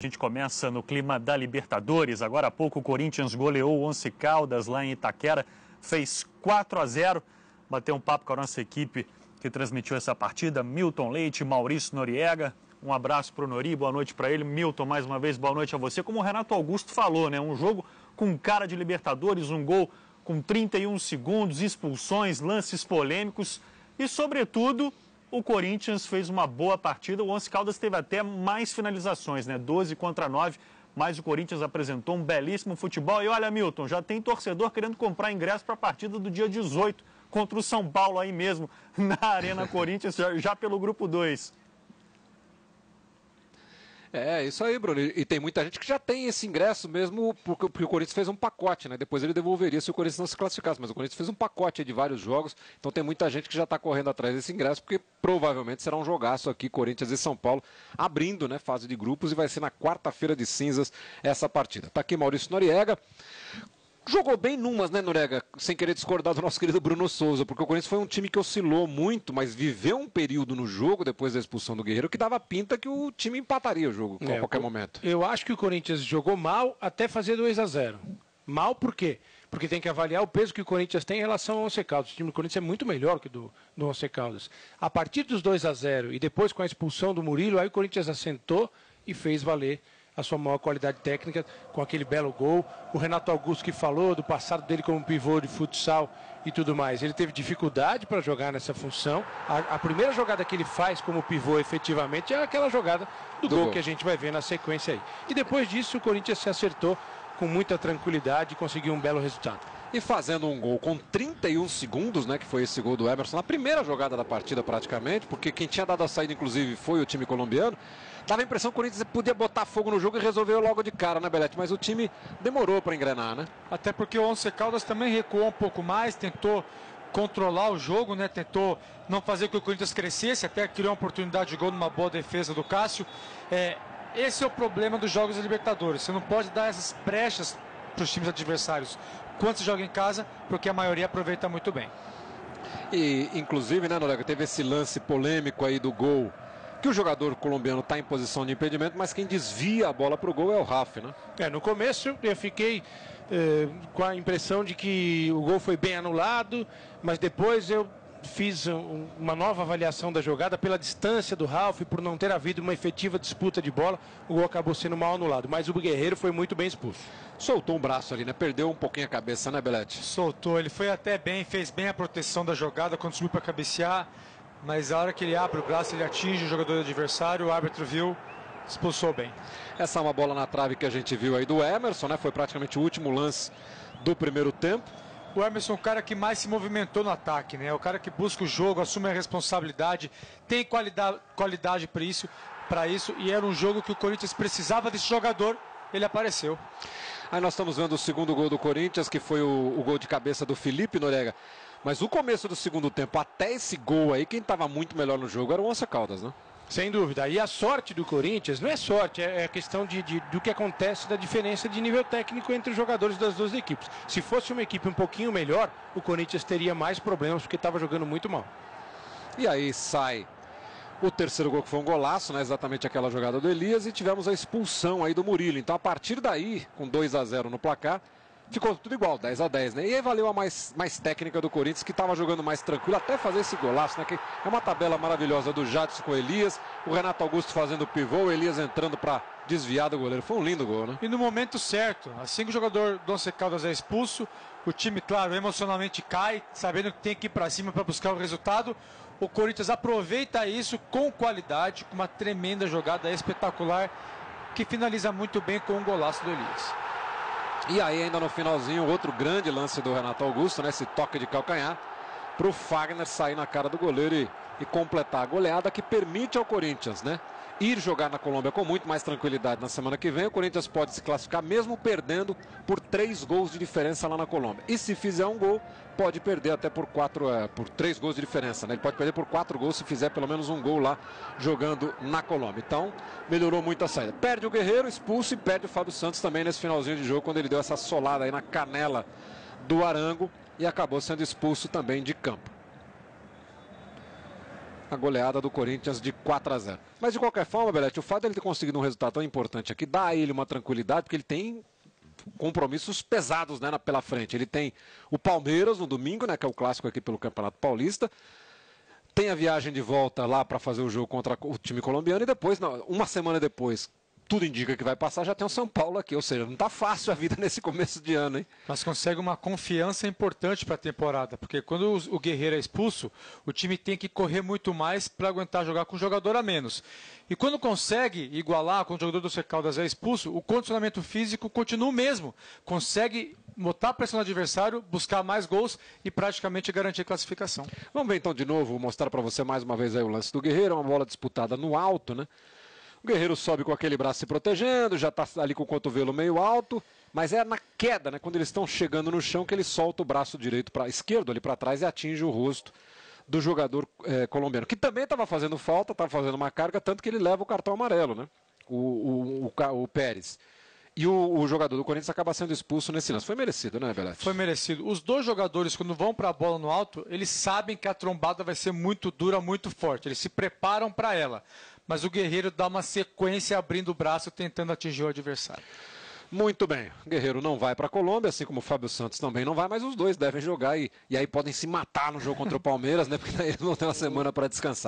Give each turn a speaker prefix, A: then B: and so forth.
A: A gente começa no clima da Libertadores. Agora há pouco o Corinthians goleou o Once Caldas lá em Itaquera, fez 4-0. Bateu um papo com a nossa equipe que transmitiu essa partida, Milton Leite, Maurício Noriega. Um abraço para o Nori, boa noite para ele. Milton, mais uma vez, boa noite a você. Como o Renato Augusto falou, né? Um jogo com cara de Libertadores, um gol com 31 segundos, expulsões, lances polêmicos e, sobretudo, o Corinthians fez uma boa partida. O Once Caldas teve até mais finalizações, né? 12-9, mas o Corinthians apresentou um belíssimo futebol. E olha, Milton, já tem torcedor querendo comprar ingresso para a partida do dia 18 contra o São Paulo aí mesmo, na Arena Corinthians, já pelo Grupo 2.
B: É, isso aí, Bruno. E tem muita gente que já tem esse ingresso mesmo porque o Corinthians fez um pacote, né? Depois ele devolveria se o Corinthians não se classificasse. Mas o Corinthians fez um pacote de vários jogos. Então tem muita gente que já está correndo atrás desse ingresso porque provavelmente será um jogaço aqui, Corinthians e São Paulo, abrindo, né, fase de grupos, e vai ser na quarta-feira de cinzas essa partida. Tá aqui Maurício Noriega. Jogou bem numas, né, Noriega? Sem querer discordar do nosso querido Bruno Souza, porque o Corinthians foi um time que oscilou muito, mas viveu um período no jogo, depois da expulsão do Guerreiro, que dava pinta que o time empataria o jogo a qualquer momento.
C: Eu acho que o Corinthians jogou mal até fazer 2-0. Mal por quê? Porque tem que avaliar o peso que o Corinthians tem em relação ao Once Caldas. O time do Corinthians é muito melhor que do Once Caldas. A partir dos 2-0 e depois com a expulsão do Murilo, aí o Corinthians assentou e fez valer a sua maior qualidade técnica com aquele belo gol. O Renato Augusto que falou do passado dele como pivô de futsal e tudo mais. Ele teve dificuldade para jogar nessa função. A primeira jogada que ele faz como pivô efetivamente é aquela jogada do gol que a gente vai ver na sequência aí. E depois disso o Corinthians se acertou com muita tranquilidade e conseguiu um belo resultado.
B: E fazendo um gol com 31 segundos, né, que foi esse gol do Emerson, na primeira jogada da partida praticamente, porque quem tinha dado a saída inclusive foi o time colombiano. Dava a impressão que o Corinthians podia botar fogo no jogo e resolveu logo de cara, né, Belete? Mas o time demorou para engrenar, né?
D: Até porque o Once Caldas também recuou um pouco mais, tentou controlar o jogo, né? Tentou não fazer com que o Corinthians crescesse, até criou uma oportunidade de gol numa boa defesa do Cássio. Esse é o problema dos jogos da Libertadores. Você não pode dar essas brechas para os times adversários quando se joga em casa, porque a maioria aproveita muito bem.
B: E, inclusive, né, Noriega, teve esse lance polêmico aí do gol, que o jogador colombiano está em posição de impedimento, mas quem desvia a bola para o gol é o Raf, né?
C: No começo eu fiquei com a impressão de que o gol foi bem anulado, mas depois eu fiz uma nova avaliação da jogada pela distância do Ralf, por não ter havido uma efetiva disputa de bola, o gol acabou sendo mal anulado, mas o Guerreiro foi muito bem expulso.
B: Soltou um braço ali, né? Perdeu um pouquinho a cabeça, né, Belete?
D: Soltou, ele foi até bem, fez bem a proteção da jogada quando subiu para cabecear, mas a hora que ele abre o braço, ele atinge o jogador adversário, o árbitro viu, expulsou bem.
B: Essa é uma bola na trave que a gente viu aí do Emerson, né? Foi praticamente o último lance do primeiro tempo.
D: O Emerson é o cara que mais se movimentou no ataque, né? O cara que busca o jogo, assume a responsabilidade, tem qualidade para isso, e era um jogo que o Corinthians precisava desse jogador, ele apareceu.
B: Aí nós estamos vendo o segundo gol do Corinthians, que foi o gol de cabeça do Felipe, Noriega. Mas o começo do segundo tempo, até esse gol aí, quem estava muito melhor no jogo era o Once Caldas, né?
C: Sem dúvida. E a sorte do Corinthians não é sorte, é questão do que acontece da diferença de nível técnico entre os jogadores das duas equipes. Se fosse uma equipe um pouquinho melhor, o Corinthians teria mais problemas porque estava jogando muito mal.
B: E aí sai o terceiro gol, que foi um golaço, né? Exatamente aquela jogada do Elias, e tivemos a expulsão aí do Murilo. Então a partir daí, com 2-0 no placar, ficou tudo igual, 10-10, né? E aí valeu a mais técnica do Corinthians, que estava jogando mais tranquilo, até fazer esse golaço, né? Que é uma tabela maravilhosa do Jadson com o Elias, o Renato Augusto fazendo o pivô, o Elias entrando para desviar do goleiro. Foi um lindo gol, né?
D: E no momento certo, assim que o jogador do Once Caldas é expulso, o time, claro, emocionalmente cai, sabendo que tem que ir para cima para buscar o resultado. O Corinthians aproveita isso com qualidade, com uma tremenda jogada espetacular, que finaliza muito bem com um golaço do Elias.
B: E aí ainda no finalzinho, outro grande lance do Renato Augusto, né? Esse toque de calcanhar para o Fagner sair na cara do goleiro e completar a goleada, que permite ao Corinthians, né, ir jogar na Colômbia com muito mais tranquilidade na semana que vem. O Corinthians pode se classificar mesmo perdendo por 3 gols de diferença lá na Colômbia. E se fizer um gol, pode perder até por 3 gols de diferença, né? Ele pode perder por 4 gols se fizer pelo menos um gol lá jogando na Colômbia. Então, melhorou muito a saída. Perde o Guerreiro, expulso, e perde o Fábio Santos também nesse finalzinho de jogo, quando ele deu essa solada aí na canela do Arango e acabou sendo expulso também de campo. a goleada do Corinthians de 4-0. Mas de qualquer forma, Belete, o fato de ele ter conseguido um resultado tão importante aqui dá a ele uma tranquilidade, porque ele tem compromissos pesados, né, pela frente. Ele tem o Palmeiras no domingo, né, que é o clássico aqui pelo Campeonato Paulista. Tem a viagem de volta lá para fazer o jogo contra o time colombiano e depois, uma semana depois, tudo indica que vai passar, já tem o São Paulo aqui. Ou seja, não está fácil a vida nesse começo de ano, hein?
D: Mas consegue uma confiança importante para a temporada, porque quando o Guerreiro é expulso, o time tem que correr muito mais para aguentar jogar com um jogador a menos. E quando consegue igualar, quando o jogador do Caldas é expulso, o condicionamento físico continua o mesmo. Consegue botar a pressão no adversário, buscar mais gols e praticamente garantir a classificação.
B: Vamos ver então de novo, vou mostrar para você mais uma vez aí o lance do Guerreiro, uma bola disputada no alto, né? O Guerreiro sobe com aquele braço se protegendo, já está ali com o cotovelo meio alto, mas é na queda, né, quando eles estão chegando no chão, que ele solta o braço direito para esquerdo ali para trás e atinge o rosto do jogador colombiano, que também estava fazendo falta, estava fazendo uma carga, tanto que ele leva o cartão amarelo, né? O Pérez. E o jogador do Corinthians acaba sendo expulso nesse lance. Foi merecido, né, Belete?
D: Foi merecido. Os dois jogadores, quando vão para a bola no alto, eles sabem que a trombada vai ser muito dura, muito forte. Eles se preparam para ela. Mas o Guerreiro dá uma sequência abrindo o braço, tentando atingir o adversário.
B: Muito bem. O Guerreiro não vai para a Colômbia, assim como o Fábio Santos também não vai, mas os dois devem jogar e aí podem se matar no jogo contra o Palmeiras, né? Porque daí eles vão ter uma semana para descansar.